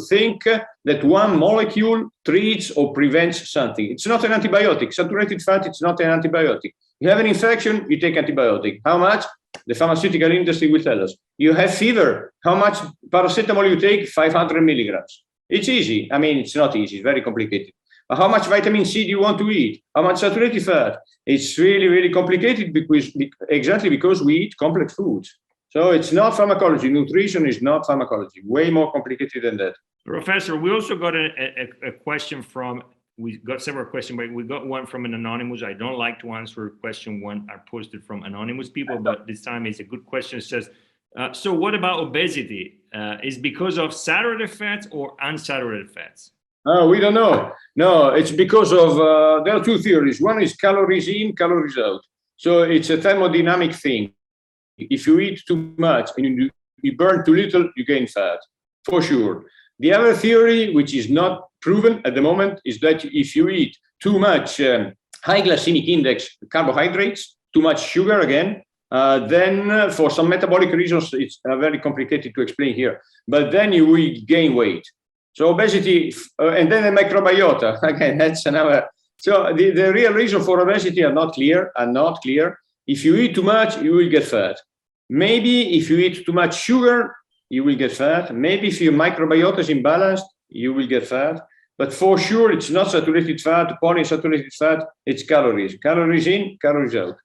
think that one molecule treats or prevents something. It's not an antibiotic. Saturated fat, it's not an antibiotic. You have an infection, you take antibiotic. How much? The pharmaceutical industry will tell us. You have fever. How much paracetamol you take? 500 milligrams. It's easy. I mean, it's not easy. It's very complicated. But how much vitamin C do you want to eat? How much saturated fat? It's really, really complicated because we eat complex foods. So it's not pharmacology. Nutrition is not pharmacology. Way more complicated than that. Professor, we also got a question we got several questions, but we got one from an anonymous. I don't like to answer question one are posted from anonymous people, but this time it's a good question. It says, so what about obesity? Is because of saturated fats or unsaturated fats? We don't know. No, it's because of, there are two theories. One is calories in, calories out. So it's a thermodynamic thing. If you eat too much and you burn too little, you gain fat, for sure. The other theory, which is not proven at the moment, is that if you eat too much high glycemic index carbohydrates, too much sugar again, then for some metabolic reasons, it's very complicated to explain here, but then you will gain weight. So obesity, and then the microbiota, again, that's another. So the real reason for obesity are not clear. If you eat too much, you will get fat. Maybe if you eat too much sugar, you will get fat. Maybe if your microbiota is imbalanced, you will get fat. But for sure, it's not saturated fat, polyunsaturated fat, it's calories. Calories in, calories out.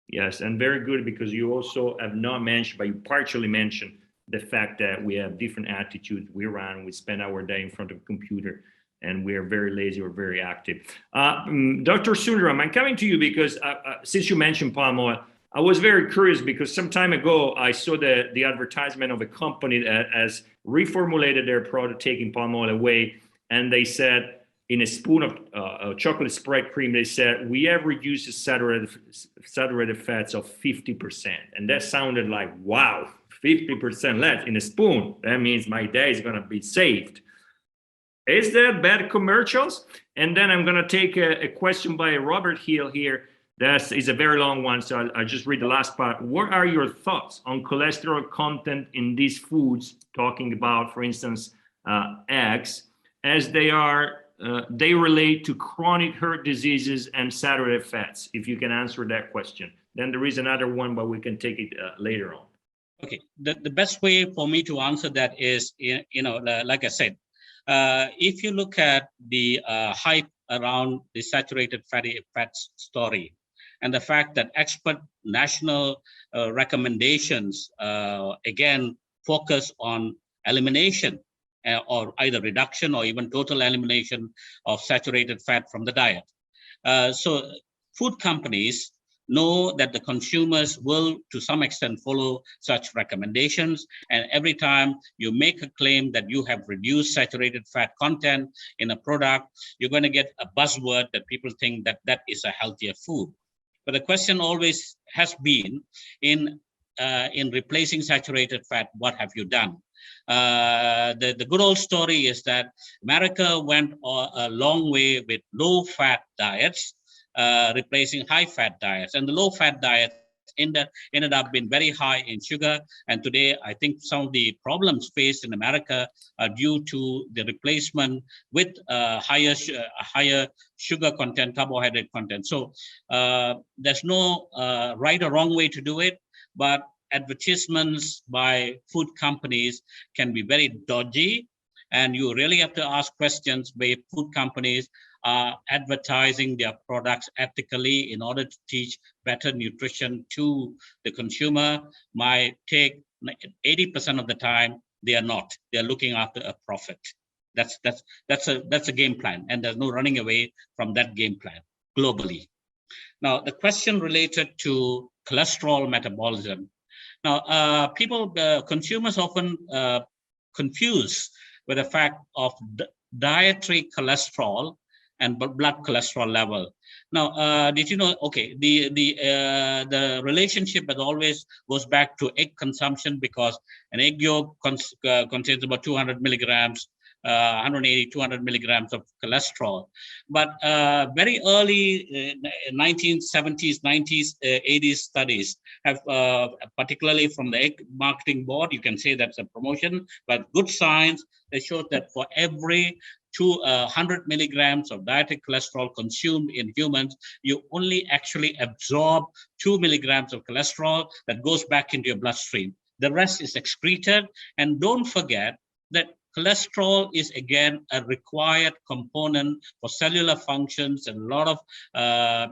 Yes, and very good, because you also have not mentioned, but you partially mentioned the fact that we have different attitudes. We run, we spend our day in front of a computer, and we are very lazy or very active. Dr. Sundaram, I'm coming to you because since you mentioned palm oil, I was very curious because some time ago I saw the advertisement of a company that has reformulated their product, taking palm oil away, and they said in a spoon of chocolate spread cream, they said we have reduced the saturated fats of 50%, and that sounded like, wow, 50% less in a spoon. That means my day is going to be saved. Is that bad commercials? And then I'm going to take a question by Robert Hill here. That is a very long one, so I'll just read the last part. What are your thoughts on cholesterol content in these foods, talking about, for instance, eggs, as they relate to chronic heart diseases and saturated fats? If you can answer that question. Then there is another one, but we can take it later on. Okay, the best way for me to answer that is, like I said, if you look at the hype around the saturated fatty fats story, and the fact that expert national recommendations, again, focus on elimination or either reduction or even total elimination of saturated fat from the diet. So food companies know that the consumers will, to some extent, follow such recommendations. And every time you make a claim that you have reduced saturated fat content in a product, you're going to get a buzzword that people think that that is a healthier food. But the question always has been, in replacing saturated fat, what have you done? The good old story is that America went a long way with low-fat diets, replacing high-fat diets. And the low-fat diets ended up being very high in sugar. And today, I think some of the problems faced in America are due to the replacement with higher sugar content, carbohydrate content. So there's no right or wrong way to do it, but advertisements by food companies can be very dodgy. And you really have to ask questions where food companies are advertising their products ethically in order to teach better nutrition to the consumer. My take, 80% of the time, they are not. They are looking after a profit. That's a game plan, and there's no running away from that game plan globally. Now, the question related to cholesterol metabolism. Now, consumers often confuse with the fact of dietary cholesterol and blood cholesterol level. Now, did you know? Okay, the relationship as always goes back to egg consumption, because an egg yolk contains about 200 milligrams. 180, 200 milligrams of cholesterol. But very early 1970s, 90s, 80s studies have, particularly from the Egg Marketing Board, you can say that's a promotion, but good science, they showed that for every 200 milligrams of dietary cholesterol consumed in humans, you only actually absorb 2 milligrams of cholesterol that goes back into your bloodstream. The rest is excreted. And don't forget that cholesterol is, again, a required component for cellular functions and a lot of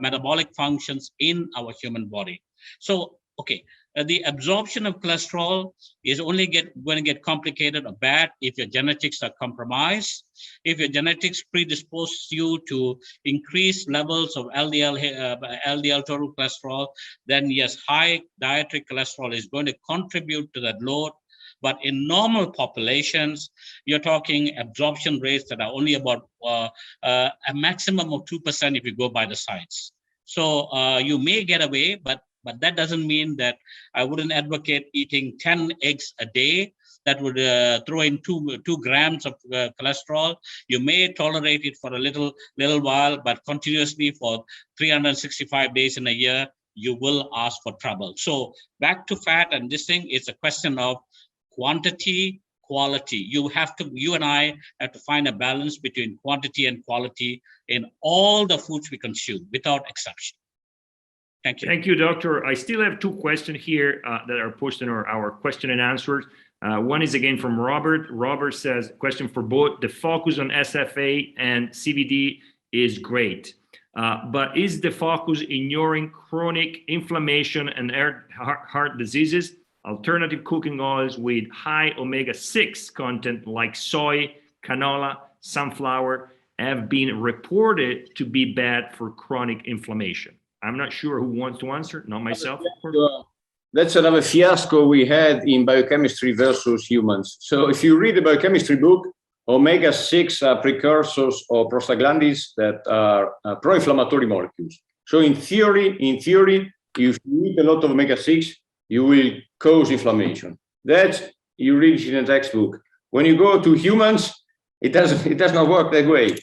metabolic functions in our human body. So, okay, the absorption of cholesterol is only going to get complicated or bad if your genetics are compromised. If your genetics predispose you to increased levels of LDL total cholesterol, then yes, high dietary cholesterol is going to contribute to that load. But in normal populations, you're talking absorption rates that are only about a maximum of 2% if you go by the science. So you may get away, but But that doesn't mean that I wouldn't advocate eating 10 eggs a day. That would throw in 2 grams of cholesterol. You may tolerate it for a little while, but continuously for 365 days in a year, you will ask for trouble. So back to fat and this thing, it's a question of quantity, quality. You and I have to find a balance between quantity and quality in all the foods we consume, without exception. Thank you. Thank you, Doctor. I still have 2 questions here that are posted in our question and answers. One is again from Robert. Robert says, question for both. The focus on SFA and CVD is great, but is the focus ignoring chronic inflammation and heart diseases? Alternative cooking oils with high omega-6 content like soy, canola, sunflower have been reported to be bad for chronic inflammation. I'm not sure who wants to answer, not myself. That's another fiasco we had in biochemistry versus humans. So if you read the biochemistry book, omega-6 are precursors or prostaglandins that are pro-inflammatory molecules. So in theory, if you eat a lot of omega-6, you will cause inflammation. That's, you read it in a textbook. When you go to humans, it does not work that way.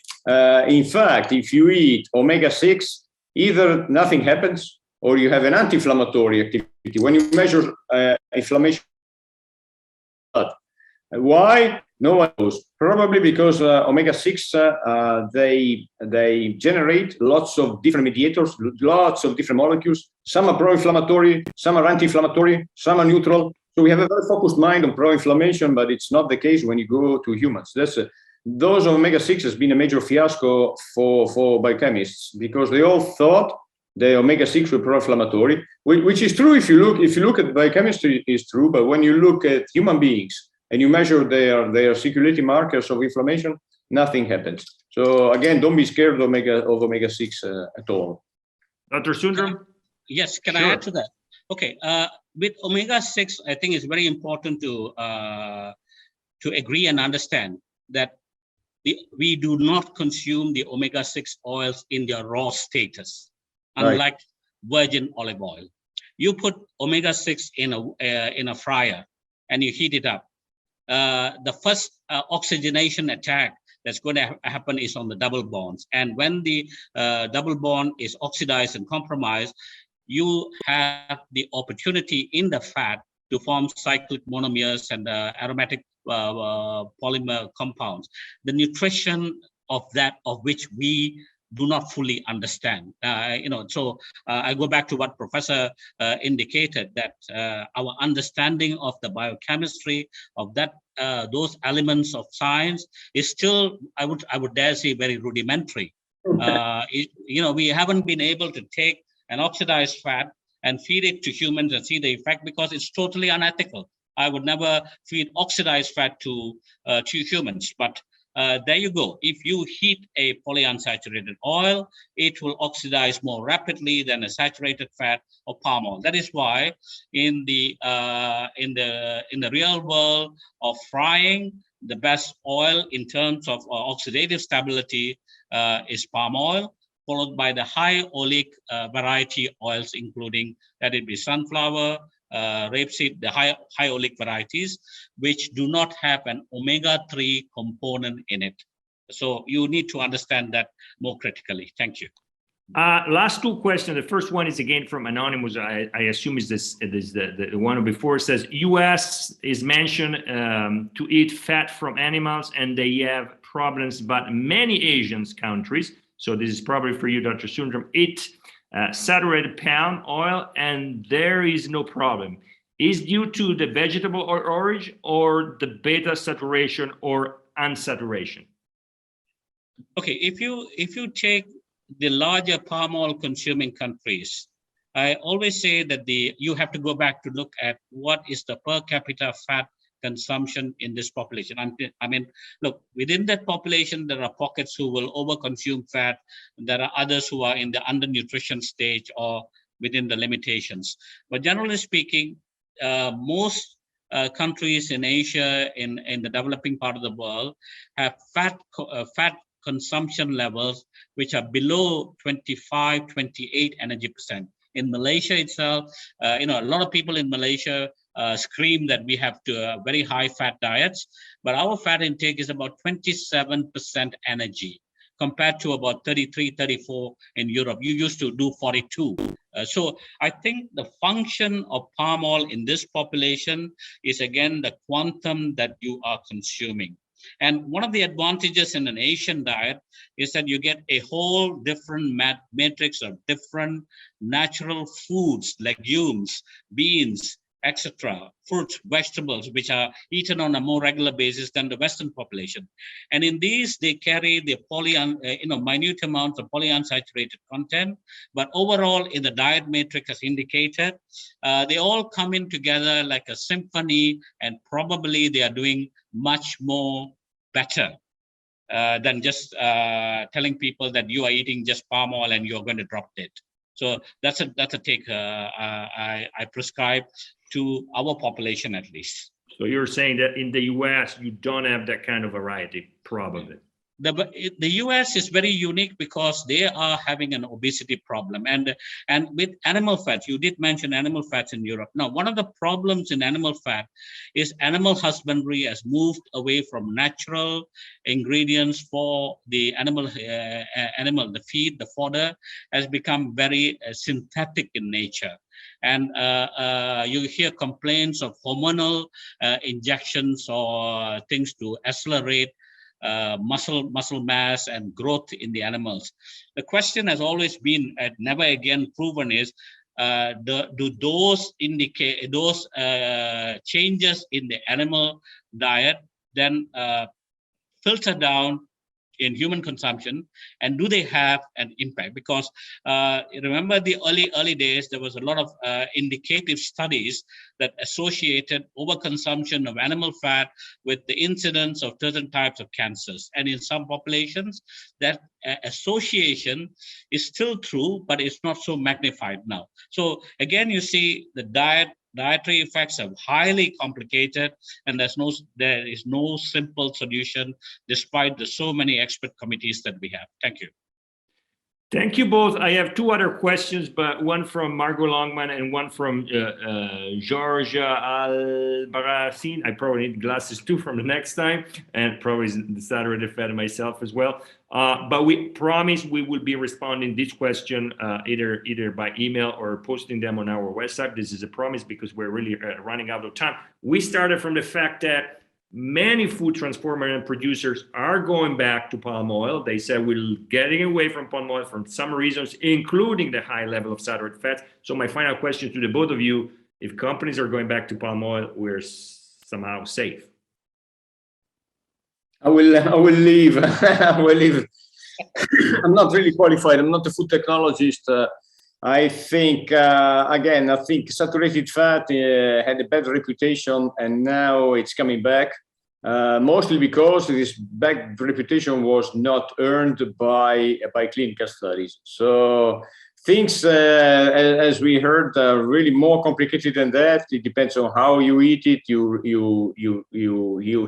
In fact, if you eat omega-6, either nothing happens or you have an anti-inflammatory activity. When you measure inflammation, why? No one knows. Probably because omega-6, they generate lots of different mediators, lots of different molecules. Some are pro-inflammatory, some are anti-inflammatory, some are neutral. So we have a very focused mind on pro-inflammation, but it's not the case when you go to humans. Those omega-6 has been a major fiasco for biochemists because they all thought the omega-6 were pro-inflammatory, which is true if you look at biochemistry, is true. But when you look at human beings and you measure their circulating markers of inflammation, nothing happens. So again, don't be scared of omega-6 at all. Dr. Sundram? Yes, can I add to that? Okay, with omega-6, I think it's very important to agree and understand that we do not consume the omega-6 oils in their raw status, unlike virgin olive oil. You put omega-6 in a fryer and you heat it up. The first oxygenation attack that's going to happen is on the double bonds. And when the double bond is oxidized and compromised, you have the opportunity in the fat to form cyclic monomers and aromatic polymer compounds. The nutrition of that, of which we do not fully understand. So I go back to what Professor indicated, that our understanding of the biochemistry of that those elements of science is still, I would dare say, very rudimentary. We haven't been able to take an oxidized fat and feed it to humans and see the effect, because it's totally unethical. I would never feed oxidized fat to humans, but there you go. If you heat a polyunsaturated oil, it will oxidize more rapidly than a saturated fat or palm oil. That is why in the real world of frying, the best oil in terms of oxidative stability is palm oil, followed by the high oleic variety oils, including that it be sunflower, rapeseed, the high oleic varieties, which do not have an omega-3 component in it. So you need to understand that more critically. Thank you. Last 2 questions. The first one is again from Anonymous. I assume is the one before. It says US is mentioned to eat fat from animals and they have problems, but many Asian countries, so this is probably for you, Dr. Sundram, eat saturated palm oil and there is no problem. Is due to the vegetable origin or the beta saturation or unsaturation? Okay, if you take the larger palm oil consuming countries, I always say that you have to go back to look at what is the per capita fat consumption in this population. I mean, look, within that population, there are pockets who will overconsume fat. There are others who are in the undernutrition stage or within the limitations. But generally speaking, most countries in Asia, in the developing part of the world, have fat consumption levels which are below 25, 28 energy percent. In Malaysia itself, a lot of people in Malaysia scream that we have to very high fat diets, but our fat intake is about 27% energy compared to about 33, 34 in Europe. You used to do 42. So I think the function of palm oil in this population is, again, the quantum that you are consuming. And one of the advantages in an Asian diet is that you get a whole different matrix of different natural foods, legumes, beans, etc., fruits, vegetables, which are eaten on a more regular basis than the Western population. And in these, they carry the minute amounts of polyunsaturated content. But overall, in the diet matrix, as indicated, they all come in together like a symphony, and probably they are doing much more better than just telling people that you are eating just palm oil and you're going to drop it. So that's a take I prescribe to our population, at least. So you're saying that in the US, you don't have that kind of variety, probably. The US is very unique because they are having an obesity problem, and with animal fats, you did mention animal fats in Europe. Now, one of the problems in animal fat is animal husbandry has moved away from natural ingredients for the animal, the feed, the fodder, has become very synthetic in nature. And you hear complaints of hormonal injections or things to accelerate muscle mass and growth in the animals. The question has always been, never again proven, is do those indicate those changes in the animal diet then filter down in human consumption, and do they have an impact? Because remember the early days, there was a lot of indicative studies that associated overconsumption of animal fat with the incidence of certain types of cancers. And in some populations, that association is still true, but it's not so magnified now. So again, you see the dietary effects are highly complicated, and there is no simple solution, despite the so many expert committees that we have. Thank you. Thank you both. I have two other questions, but one from Margot Longman and one from Georgia Albarracin. I probably need glasses too from the next time, and probably the Saturday fed myself as well. But we promise we will be responding this question either by email or posting them on our website. This is a promise because we're really running out of time. We started from the fact that many food transformers and producers are going back to palm oil. They said we're getting away from palm oil for some reasons, including the high level of saturated fats. So my final question to the both of you, if companies are going back to palm oil, we're somehow safe. I will leave. I will leave. I'm not really qualified. I'm not a food technologist. I think, again, I think saturated fat had a bad reputation, and now it's coming back, mostly because this bad reputation was not earned by clinical studies. So things, as we heard, are really more complicated than that. It depends on how you eat it. You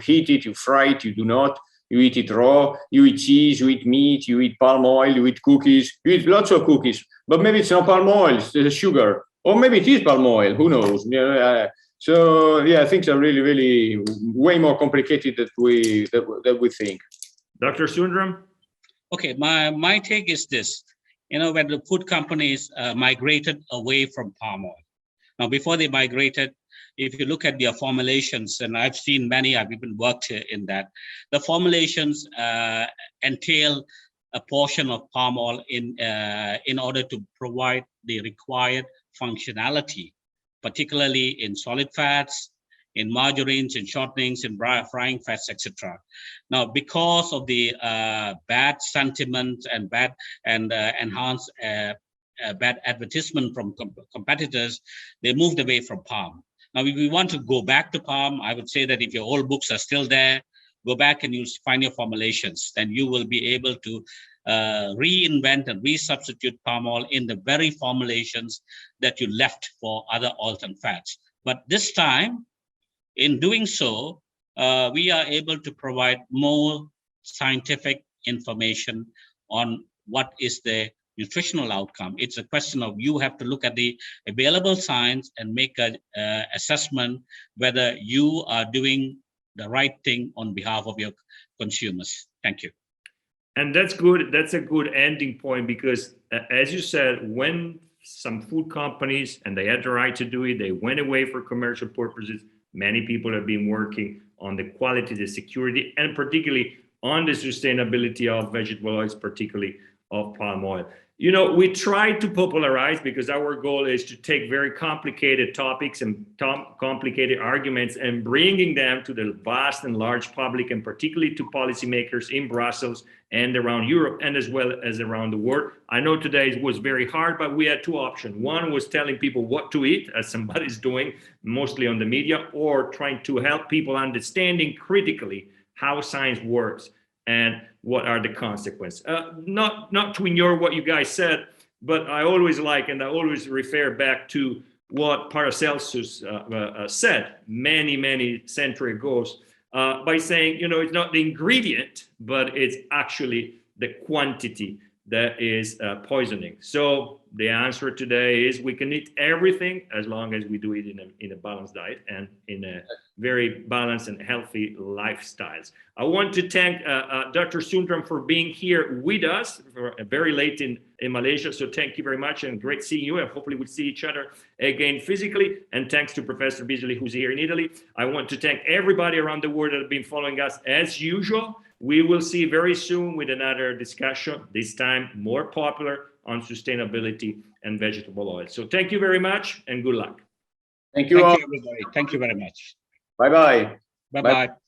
heat it, you fry it, you do not. You eat it raw, you eat cheese, you eat meat, you eat palm oil, you eat cookies, you eat lots of cookies, but maybe it's not palm oil, it's sugar, or maybe it is palm oil, who knows? So yeah, things are really, really way more complicated than we think. Dr. Sundram? Okay, my take is this. When the food companies migrated away from palm oil. Now, before they migrated, if you look at their formulations, and I've seen many, I've even worked in that, the formulations entail a portion of palm oil in order to provide the required functionality, particularly in solid fats, in margarines, in shortenings, in frying fats, etc. Now, because of the bad sentiment and bad advertisement from competitors, they moved away from palm. Now, if we want to go back to palm, I would say that if your old books are still there, go back and you'll find your formulations. Then you will be able to reinvent and resubstitute palm oil in the very formulations that you left for other oils and fats. But this time, in doing so, we are able to provide more scientific information on what is the nutritional outcome. It's a question of you have to look at the available science and make an assessment whether you are doing the right thing on behalf of your consumers. Thank you. And that's good. That's a good ending point, because as you said, when some food companies, and they had the right to do it, they went away for commercial purposes, many people have been working on the quality, the security, and particularly on the sustainability of vegetable oils, particularly of palm oil. You know, we try to popularize, because our goal is to take very complicated topics and complicated arguments and bringing them to the vast and large public, and particularly to policymakers in Brussels and around Europe, and as well as around the world. I know today it was very hard, but we had two options. One was telling people what to eat, as somebody's doing mostly on the media, or trying to help people understanding critically how science works and what are the consequences. Not to ignore what you guys said, but I always like, and I always refer back to what Paracelsus said many centuries ago, by saying, you know, it's not the ingredient, but it's actually the quantity that is poisoning. So the answer today is we can eat everything as long as we do it in a balanced diet and in a very balanced and healthy lifestyles. I want to thank Dr. Sundram for being here with us very late in Malaysia. So thank you very much, and great seeing you. And hopefully we'll see each other again physically. And thanks to Professor Beasley, who's here in Italy. I want to thank everybody around the world that have been following us as usual. We will see very soon with another discussion, this time more popular, on sustainability and vegetable oil. So thank you very much and good luck. Thank you all. Thank you, everybody. Thank you very much. Bye-bye. Bye-bye.